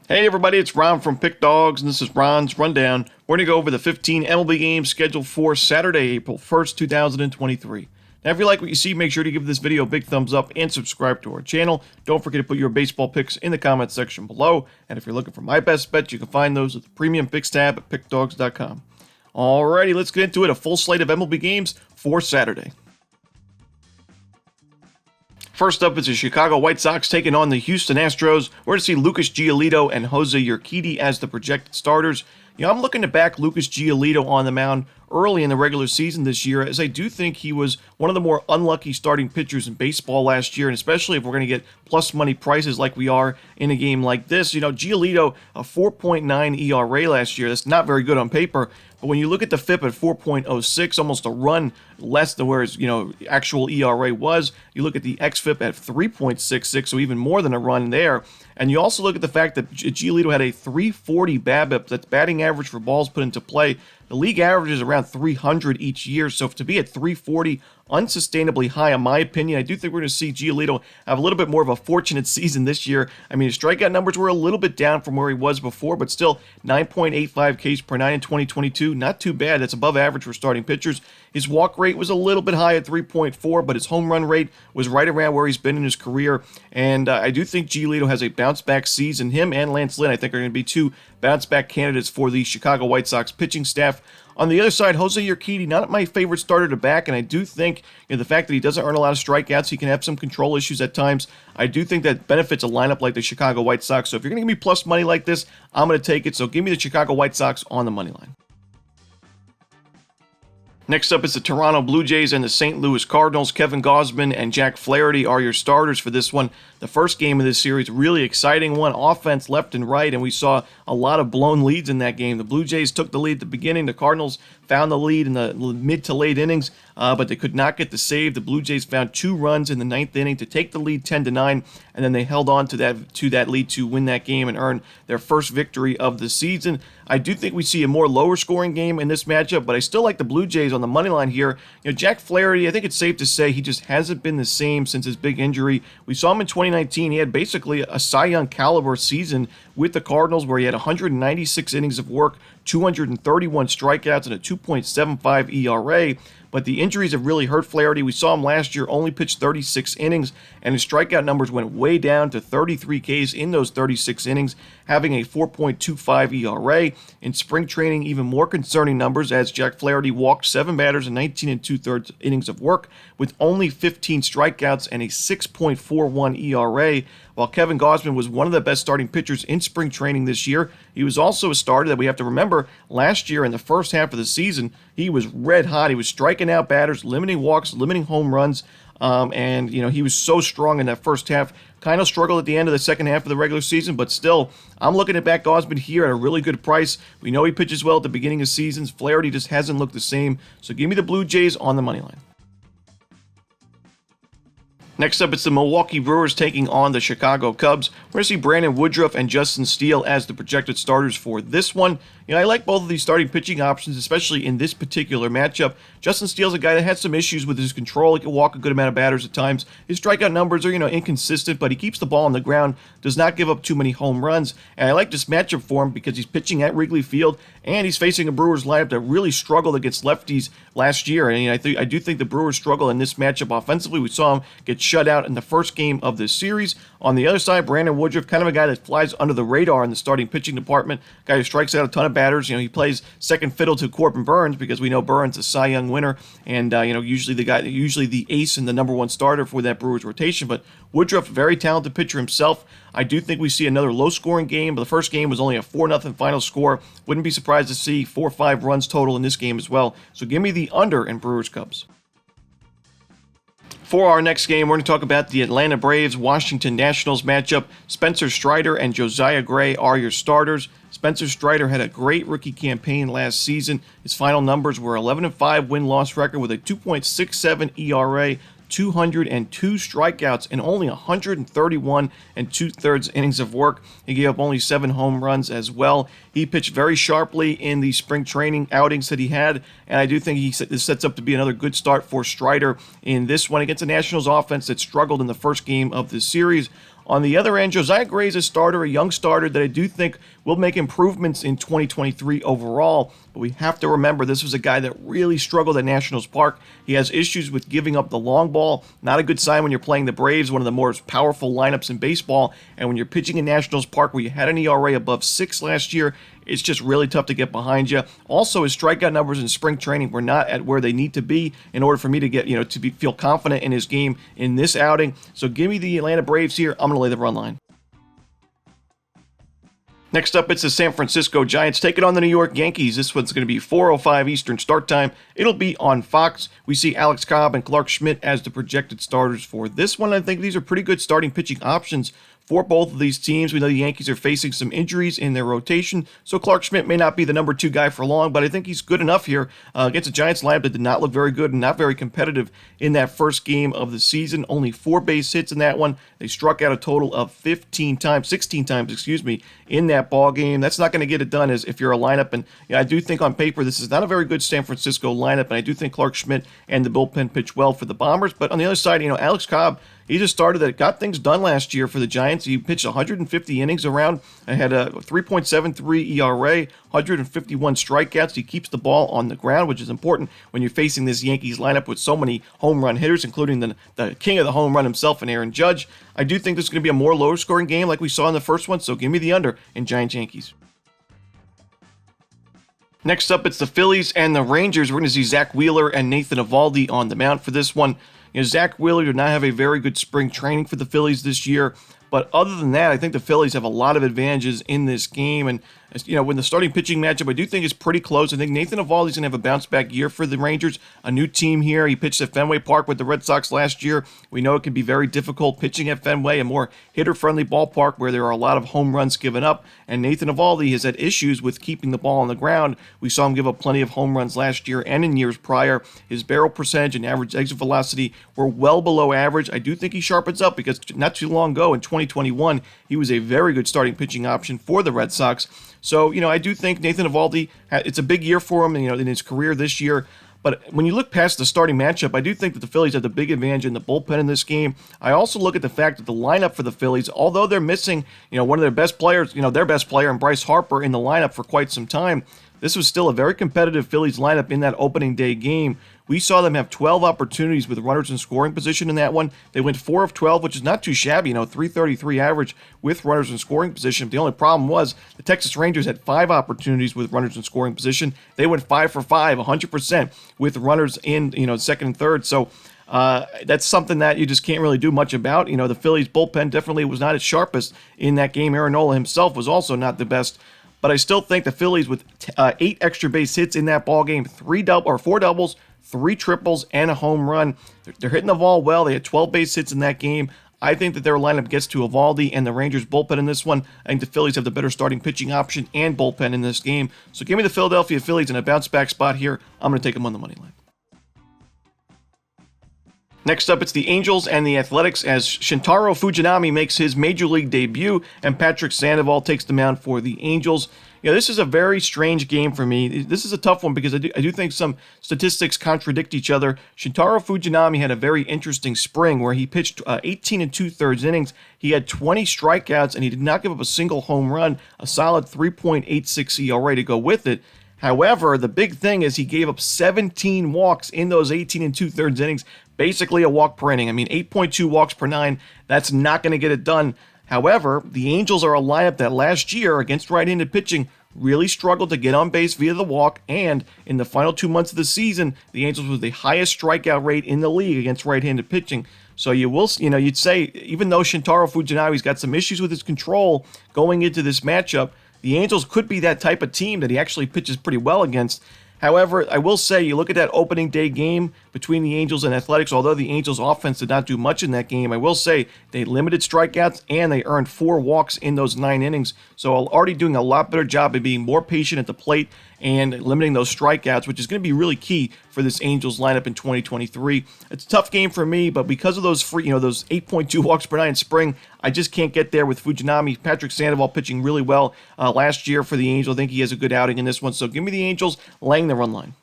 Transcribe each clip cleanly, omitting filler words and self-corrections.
Hey everybody, it's Ron from Pick Dawgz, and this is Ron's Rundown. We're going to go over the 15 MLB games scheduled for Saturday, April 1st, 2023. Now, if you like what you see, make sure to give this video a big thumbs up and subscribe to our channel. Don't forget to put your baseball picks in the comments section below. And if you're looking for my best bets, you can find those at the Premium Picks tab at pickdawgz.com. Alrighty, let's get into it. A full slate of MLB games for Saturday. First up is the Chicago White Sox taking on the Houston Astros. We're going to see Lucas Giolito and Jose Urquidy as the projected starters. I'm looking to back Lucas Giolito on the mound early in the regular season this year, as I do think he was one of the more unlucky starting pitchers in baseball last year, and especially if we're going to get plus money prices like we are in a game like this. Giolito, a 4.9 ERA last year. That's not very good on paper, but when you look at the FIP at 4.06, almost a run less than where his actual ERA was. You look at the xFIP at 3.66, so even more than a run there. And you also look at the fact that Giolito had a 340 BABIP, that's batting average for balls put into play. The league average is around 300 each year, so to be at 340, unsustainably high in my opinion. I do think we're going to see Giolito have a little bit more of a fortunate season this year. I mean, his strikeout numbers were a little bit down from where he was before, but still 9.85 Ks per nine in 2022. Not too bad. That's above average for starting pitchers. His walk rate was a little bit high at 3.4, but his home run rate was right around where he's been in his career. And I do think Giolito has a bounce-back season. Him and Lance Lynn, I think, are going to be two bounce-back candidates for the Chicago White Sox pitching staff. On the other side, Jose Urquidy, not my favorite starter to back, and I do think the fact that he doesn't earn a lot of strikeouts, he can have some control issues at times. I do think that benefits a lineup like the Chicago White Sox. So if you're going to give me plus money like this, I'm going to take it. So give me the Chicago White Sox on the money line. Next up is the Toronto Blue Jays and the St. Louis Cardinals. Kevin Gausman and Jack Flaherty are your starters for this one. The first game of this series, really exciting one. Offense left and right, and we saw a lot of blown leads in that game. The Blue Jays took the lead at the beginning. The Cardinals found the lead in the mid to late innings, but they could not get the save. The Blue Jays found 2 runs in the 9th inning to take the lead 10-9, and then they held on to that lead to win that game and earn their first victory of the season. I do think we see a more lower scoring game in this matchup, but I still like the Blue Jays on the money line here. Jack Flaherty, I think it's safe to say he just hasn't been the same since his big injury. We saw him in 2019. He had basically a Cy Young caliber season with the Cardinals where he had 196 innings of work, 231 strikeouts, and a 2.75 ERA. But the injuries have really hurt Flaherty. We saw him last year only pitch 36 innings, and his strikeout numbers went way down to 33 Ks in those 36 innings, having a 4.25 ERA. In spring training, even more concerning numbers, as Jack Flaherty walked 7 batters in 19 2/3 innings of work with only 15 strikeouts and a 6.41 ERA. While Kevin Gausman was one of the best starting pitchers in spring training this year, he was also a starter that we have to remember last year in the first half of the season, he was red hot. He was striking out batters, limiting walks, limiting home runs, and he was so strong in that first half. Kind of struggled at the end of the second half of the regular season, but still, I'm looking at back Gausman here at a really good price. We know he pitches well at the beginning of seasons. Flaherty just hasn't looked the same, so give me the Blue Jays on the money line. Next up, it's the Milwaukee Brewers taking on the Chicago Cubs. We're going to see Brandon Woodruff and Justin Steele as the projected starters for this one. I like both of these starting pitching options, especially in this particular matchup. Justin Steele's a guy that had some issues with his control. He can walk a good amount of batters at times. His strikeout numbers are, inconsistent, but he keeps the ball on the ground, does not give up too many home runs. And I like this matchup for him because he's pitching at Wrigley Field, and he's facing a Brewers lineup that really struggled against lefties last year. And I do think the Brewers struggle in this matchup offensively. We saw him get shut out in the first game of this series. On the other side, Brandon Woodruff, kind of a guy that flies under the radar in the starting pitching department, guy who strikes out a ton of batters. He plays second fiddle to Corbin Burns because we know Burns is a Cy Young winner, and usually the ace and the number one starter for that Brewers rotation. But Woodruff, very talented pitcher himself. I do think we see another low-scoring game, but the first game was only a 4-0 final score. Wouldn't be surprised to see 4 or 5 runs total in this game as well. So give me the under in Brewers Cubs. For our next game, we're going to talk about the Atlanta Braves-Washington Nationals matchup. Spencer Strider and Josiah Gray are your starters. Spencer Strider had a great rookie campaign last season. His final numbers were 11-5 win-loss record with a 2.67 ERA, 202 strikeouts, and only 131 2/3 innings of work. He gave up only 7 home runs as well. He pitched very sharply in the spring training outings that he had, and I do think this sets up to be another good start for Strider in this one against the Nationals offense that struggled in the first game of this series. On the other end, Josiah Gray is a starter, a young starter that I do think will make improvements in 2023 overall. But we have to remember this was a guy that really struggled at Nationals Park. He has issues with giving up the long ball. Not a good sign when you're playing the Braves, one of the more powerful lineups in baseball. And when you're pitching in Nationals Park, where you had an ERA above 6 last year, it's just really tough to get behind you. Also, his strikeout numbers in spring training were not at where they need to be in order for me to get, feel confident in his game in this outing. So give me the Atlanta Braves here. I'm going to lay the run line. Next up, it's the San Francisco Giants taking on the New York Yankees. This one's going to be 4:05 Eastern start time. It'll be on Fox. We see Alex Cobb and Clark Schmidt as the projected starters for this one. I think these are pretty good starting pitching options for both of these teams. We know the Yankees are facing some injuries in their rotation, so Clark Schmidt may not be the number 2 guy for long, but I think he's good enough here against a Giants lineup that did not look very good and not very competitive in that first game of the season. Only 4 base hits in that one. They struck out a total of 16 times, in that ball game. That's not going to get it done as if you're a lineup, and I do think on paper this is not a very good San Francisco lineup, and I do think Clark Schmidt and the bullpen pitch well for the Bombers. But on the other side, Alex Cobb, he just started that got things done last year for the Giants. He pitched 150 innings around and had a 3.73 ERA, 151 strikeouts. He keeps the ball on the ground, which is important when you're facing this Yankees lineup with so many home run hitters, including the king of the home run himself and Aaron Judge. I do think this is going to be a more low-scoring game like we saw in the first one, so give me the under in Giants-Yankees. Next up, it's the Phillies and the Rangers. We're going to see Zach Wheeler and Nathan Eovaldi on the mound for this one. Zach Wheeler did not have a very good spring training for the Phillies this year, but other than that, I think the Phillies have a lot of advantages in this game. And when the starting pitching matchup, I do think it's pretty close. I think Nathan Eovaldi's going to have a bounce-back year for the Rangers, a new team here. He pitched at Fenway Park with the Red Sox last year. We know it can be very difficult pitching at Fenway, a more hitter-friendly ballpark where there are a lot of home runs given up. And Nathan Eovaldi has had issues with keeping the ball on the ground. We saw him give up plenty of home runs last year and in years prior. His barrel percentage and average exit velocity were well below average. I do think he sharpens up because not too long ago in 2021, he was a very good starting pitching option for the Red Sox. So, I do think Nathan Eovaldi, it's a big year for him, in his career this year. But when you look past the starting matchup, I do think that the Phillies have the big advantage in the bullpen in this game. I also look at the fact that the lineup for the Phillies, although they're missing, one of their best players, their best player in Bryce Harper in the lineup for quite some time, this was still a very competitive Phillies lineup in that opening day game. We saw them have 12 opportunities with runners in scoring position in that one. They went 4 of 12, which is not too shabby, 333 average with runners in scoring position. The only problem was the Texas Rangers had 5 opportunities with runners in scoring position. They went 5 for 5, 100% with runners in, second and third. So that's something that you just can't really do much about. The Phillies bullpen definitely was not its sharpest in that game. Aaron Nola himself was also not the best. But I still think the Phillies with 8 extra base hits in that ball game, 4 doubles, 3 triples, and a home run. They're hitting the ball well. They had 12 base hits in that game. I think that their lineup gets to Eovaldi and the Rangers bullpen in this one. I think the Phillies have the better starting pitching option and bullpen in this game. So give me the Philadelphia Phillies in a bounce-back spot here. I'm going to take them on the money line. Next up, it's the Angels and the Athletics as Shintaro Fujinami makes his Major League debut and Patrick Sandoval takes the mound for the Angels. This is a very strange game for me. This is a tough one because I do think some statistics contradict each other. Shintaro Fujinami had a very interesting spring where he pitched 18 2/3 innings. He had 20 strikeouts and he did not give up a single home run, a solid 3.86 ERA to go with it. However, the big thing is he gave up 17 walks in those 18 2/3 innings, basically a walk per inning. 8.2 walks per 9. That's not going to get it done. However, the Angels are a lineup that last year against right-handed pitching really struggled to get on base via the walk, and in the final 2 months of the season, the Angels was the highest strikeout rate in the league against right-handed pitching. So you'd say, even though Shintaro Fujinami's got some issues with his control going into this matchup, the Angels could be that type of team that he actually pitches pretty well against. However, I will say, you look at that opening day game between the Angels and Athletics, although the Angels offense did not do much in that game, I will say they limited strikeouts and they earned 4 walks in those 9 innings. So already doing a lot better job of being more patient at the plate and limiting those strikeouts, which is going to be really key for this Angels lineup in 2023. It's a tough game for me, but because of those those 8.2 walks per 9 in spring, I just can't get there with Fujinami. Patrick Sandoval pitching really well last year for the Angels. I think he has a good outing in this one. So give me the Angels laying the run line.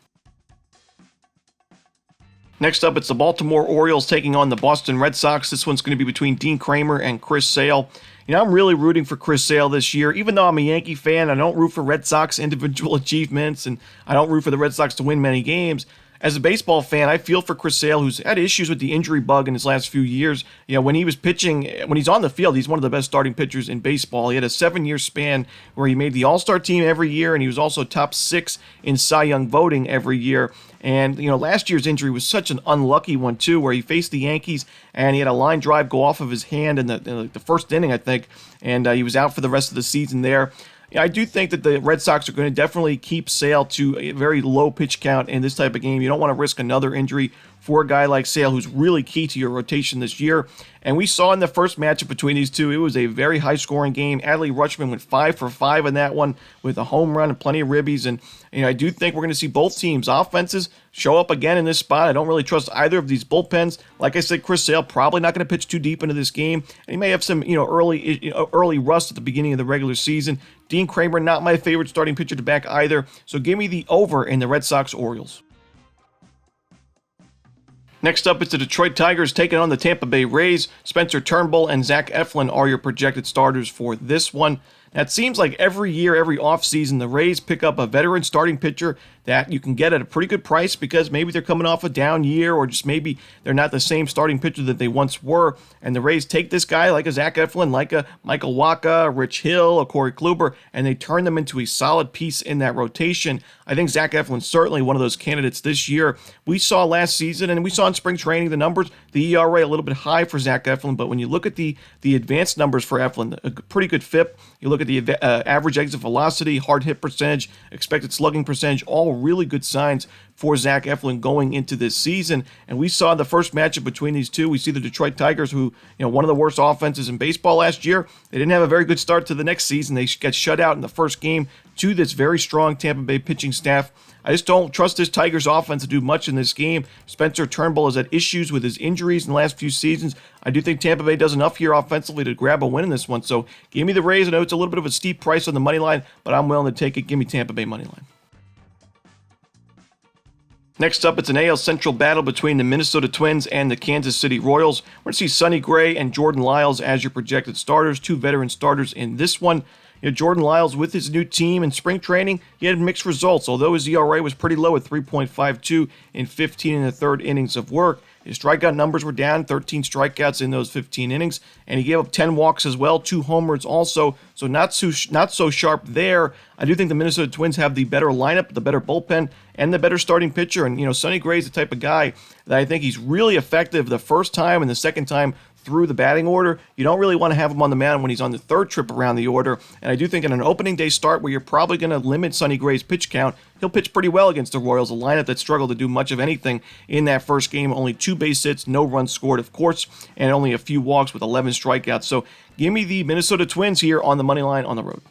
Next up, it's the Baltimore Orioles taking on the Boston Red Sox. This one's going to be between Dean Kramer and Chris Sale. I'm really rooting for Chris Sale this year. Even though I'm a Yankee fan, I don't root for Red Sox individual achievements, and I don't root for the Red Sox to win many games. As a baseball fan, I feel for Chris Sale, who's had issues with the injury bug in his last few years. When he was pitching, when he's on the field, he's one of the best starting pitchers in baseball. He had a 7-year span where he made the All-Star team every year, and he was also top 6 in Cy Young voting every year. And, last year's injury was such an unlucky one, too, where he faced the Yankees, and he had a line drive go off of his hand in the first inning, I think, and he was out for the rest of the season there. I do think that the Red Sox are going to definitely keep Sale to a very low pitch count in this type of game. You don't want to risk another injury for a guy like Sale, who's really key to your rotation this year. And we saw in the first matchup between these two, it was a very high-scoring game. Adley Rutschman went 5 for 5 in that one with a home run and plenty of ribbies. And I do think we're going to see both teams' offenses show up again in this spot. I don't really trust either of these bullpens. Like I said, Chris Sale probably not going to pitch too deep into this game. And he may have some early rust at the beginning of the regular season. Dean Kramer, not my favorite starting pitcher to back either. So give me the over in the Red Sox-Orioles. Next up, it's the Detroit Tigers taking on the Tampa Bay Rays. Spencer Turnbull and Zach Eflin are your projected starters for this one. Now, it seems like every year, every offseason, the Rays pick up a veteran starting pitcher that you can get at a pretty good price because maybe they're coming off a down year or just maybe they're not the same starting pitcher that they once were. And the Rays take this guy like a Zach Eflin, like a Michael Wacha, Rich Hill, a Corey Kluber, and they turn them into a solid piece in that rotation. I think Zach Eflin's certainly one of those candidates this year. We saw last season, and we saw in spring training, the numbers, the ERA a little bit high for Zach Eflin, but when you look at the advanced numbers for Eflin, a pretty good FIP. You look at the average exit velocity, hard hit percentage, expected slugging percentage, all really good signs for Zach Eflin going into this season. And we saw the first matchup between these two. We see the Detroit Tigers, who, one of the worst offenses in baseball last year. They didn't have a very good start to the next season. They got shut out in the first game to this very strong Tampa Bay pitching staff. I just don't trust this Tigers offense to do much in this game. Spencer Turnbull has had issues with his injuries in the last few seasons. I do think Tampa Bay does enough here offensively to grab a win in this one. So give me the Rays. I know it's a little bit of a steep price on the money line, but I'm willing to take it. Give me Tampa Bay money line. Next up, it's an AL Central battle between the Minnesota Twins and the Kansas City Royals. We're going to see Sonny Gray and Jordan Lyles as your projected starters, two veteran starters in this one. Jordan Lyles, with his new team in spring training, he had mixed results. Although his ERA was pretty low at 3.52 in 15 and a third innings of work, his strikeout numbers were down, 13 strikeouts in those 15 innings, and he gave up 10 walks as well, 2 homers also, so not so sharp there. I do think the Minnesota Twins have the better lineup, the better bullpen, and the better starting pitcher, and Sonny Gray is the type of guy that I think he's really effective the first time and the second time through the batting order. You don't really want to have him on the mound when he's on the third trip around the order. And I do think in an opening day start where you're probably going to limit Sonny Gray's pitch count, he'll pitch pretty well against the Royals, a lineup that struggled to do much of anything in that first game. Only 2 base hits, no runs scored, of course, and only a few walks with 11 strikeouts. So give me the Minnesota Twins here on the money line on the road.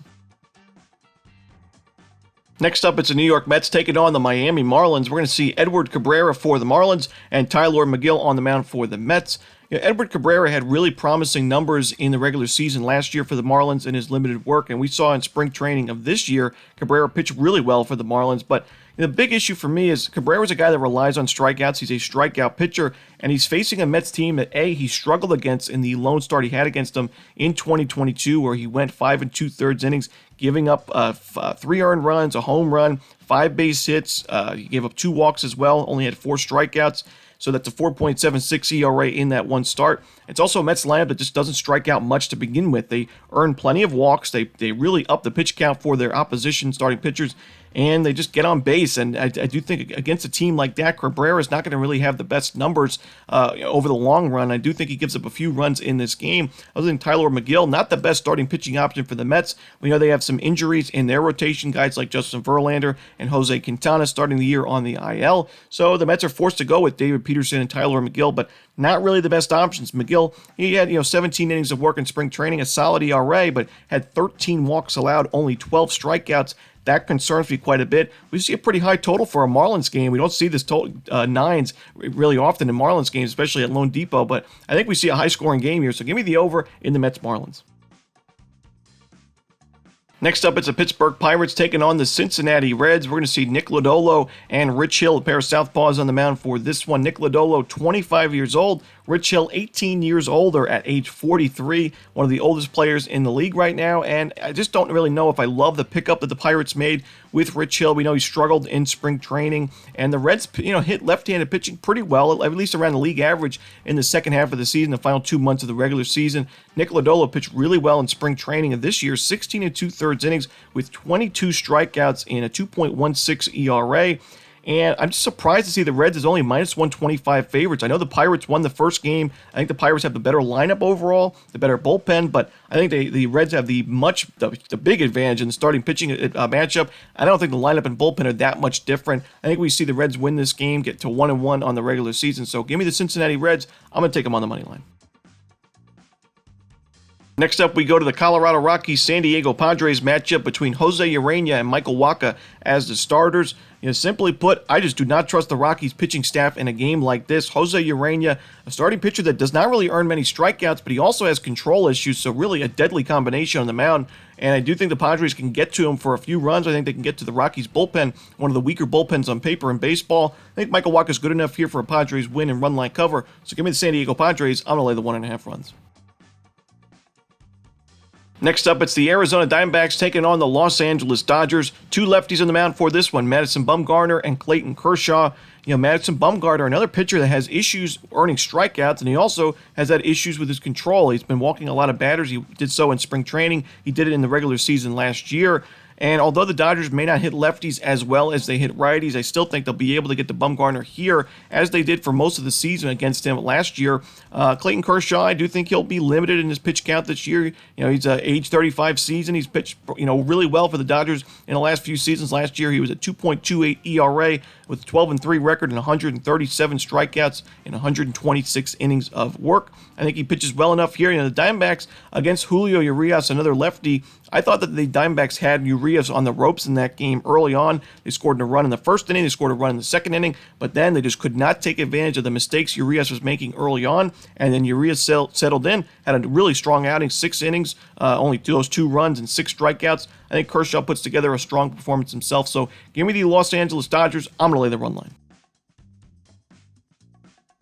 Next up, it's the New York Mets taking on the Miami Marlins. We're going to see Edward Cabrera for the Marlins and Tyler McGill on the mound for the Mets. Edward Cabrera had really promising numbers in the regular season last year for the Marlins in his limited work, and we saw in spring training of this year, Cabrera pitched really well for the Marlins, but the big issue for me is Cabrera's a guy that relies on strikeouts. He's a strikeout pitcher, and he's facing a Mets team that, he struggled against in the lone start he had against them in 2022, where he went 5 2/3 innings, giving up 3 earned runs, a home run, 5 base hits. He gave up 2 walks as well, only had 4 strikeouts. So that's a 4.76 ERA in that one start. It's also a Mets lineup that just doesn't strike out much to begin with. They earn plenty of walks. They really up the pitch count for their opposition starting pitchers, and they just get on base. And I do think against a team like that, Cabrera is not going to really have the best numbers over the long run. I do think he gives up a few runs in this game. Other than Tyler McGill, not the best starting pitching option for the Mets. We know they have some injuries in their rotation, guys like Justin Verlander and Jose Quintana starting the year on the IL. So the Mets are forced to go with David Peterson and Tyler McGill, but not really the best options. McGill, he had 17 innings of work in spring training, a solid ERA, but had 13 walks allowed, only 12 strikeouts. That concerns me quite a bit. We see a pretty high total for a Marlins game. We don't see this total nines really often in Marlins games, especially at Lone Depot, but I think we see a high-scoring game here, so give me the over in the Mets-Marlins. Next up, it's the Pittsburgh Pirates taking on the Cincinnati Reds. We're going to see Nick Lodolo and Rich Hill, a pair of southpaws on the mound for this one. Nick Lodolo, 25 years old. Rich Hill, 18 years older at age 43, one of the oldest players in the league right now. And I just don't really know if I love the pickup that the Pirates made with Rich Hill. We know he struggled in spring training, and the Reds, hit left-handed pitching pretty well, at least around the league average in the second half of the season, the final 2 months of the regular season. Nick Lodolo pitched really well in spring training, and this year, 16 2/3 innings with 22 strikeouts and a 2.16 ERA. And I'm just surprised to see the Reds is only minus 125 favorites. I know the Pirates won the first game. I think the Pirates have the better lineup overall, the better bullpen, but I think the Reds have the big advantage in the starting pitching matchup. I don't think the lineup and bullpen are that much different. I think we see the Reds win this game, get to 1-1 on the regular season. So give me the Cincinnati Reds. I'm going to take them on the money line. Next up, we go to the Colorado Rockies San Diego Padres matchup between Jose Urena and Michael Wacha as the starters. Simply put, I just do not trust the Rockies pitching staff in a game like this. Jose Urena, a starting pitcher that does not really earn many strikeouts, but he also has control issues, so really a deadly combination on the mound. And I do think the Padres can get to him for a few runs. I think they can get to the Rockies bullpen, one of the weaker bullpens on paper in baseball. I think Michael Wacha is good enough here for a Padres win and run line cover. So give me the San Diego Padres. I'm going to lay the 1.5 runs. Next up, it's the Arizona Diamondbacks taking on the Los Angeles Dodgers. Two lefties on the mound for this one, Madison Bumgarner and Clayton Kershaw. Madison Bumgarner, another pitcher that has issues earning strikeouts, and he also has had issues with his control. He's been walking a lot of batters. He did so in spring training. He did it in the regular season last year. And although the Dodgers may not hit lefties as well as they hit righties, I still think they'll be able to get to Bumgarner here, as they did for most of the season against him last year. Clayton Kershaw, I do think he'll be limited in his pitch count this year. He's age 35 season. He's pitched, really well for the Dodgers in the last few seasons. Last year, he was at 2.28 ERA with a 12-3 record and 137 strikeouts in 126 innings of work. I think he pitches well enough here. The Diamondbacks against Julio Urias, another lefty. I thought that the Diamondbacks had Urias on the ropes in that game early on. They scored a run in the first inning. They scored a run in the second inning. But then they just could not take advantage of the mistakes Urias was making early on. And then Urias settled in, had a really strong outing, 6 innings, only those 2 runs and 6 strikeouts. I think Kershaw puts together a strong performance himself. So give me the Los Angeles Dodgers. I'm going to lay the run line.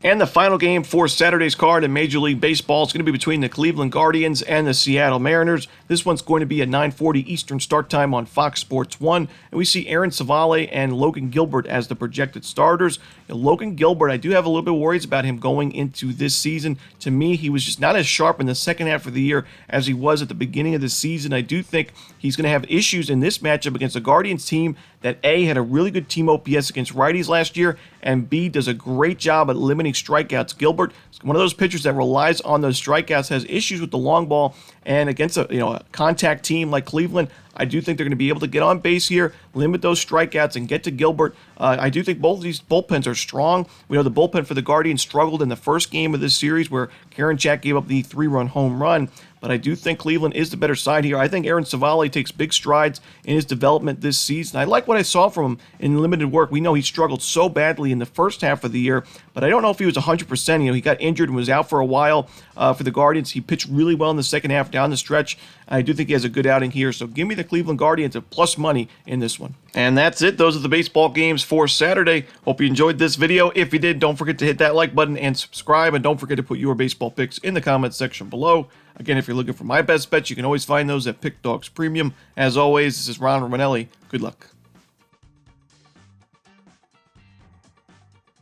And the final game for Saturday's card in Major League Baseball is going to be between the Cleveland Guardians and the Seattle Mariners. This one's going to be at 9:40 Eastern start time on Fox Sports 1. And we see Aaron Savale and Logan Gilbert as the projected starters. Logan Gilbert, I do have a little bit of worries about him going into this season. To me, he was just not as sharp in the second half of the year as he was at the beginning of the season. I do think he's going to have issues in this matchup against a Guardians team that A, had a really good team OPS against righties last year, and B, does a great job at limiting strikeouts. Gilbert is one of those pitchers that relies on those strikeouts, has issues with the long ball, and against a contact team like Cleveland, I do think they're going to be able to get on base here, limit those strikeouts, and get to Gilbert. I do think both of these bullpens are strong. We know the bullpen for the Guardians struggled in the first game of this series where Karen Jack gave up the 3-run home run. But I do think Cleveland is the better side here. I think Aaron Savale takes big strides in his development this season. I like what I saw from him in limited work. We know he struggled so badly in the first half of the year, but I don't know if he was 100%. He got injured and was out for a while for the Guardians. He pitched really well in the second half down the stretch. I do think he has a good outing here. So give me the Cleveland Guardians at plus money in this one. And that's it. Those are the baseball games for Saturday. Hope you enjoyed this video. If you did, don't forget to hit that like button and subscribe. And don't forget to put your baseball picks in the comments section below. Again, if you're looking for my best bets, you can always find those at Pick Dawgz Premium. As always, this is Ron Romanelli. Good luck.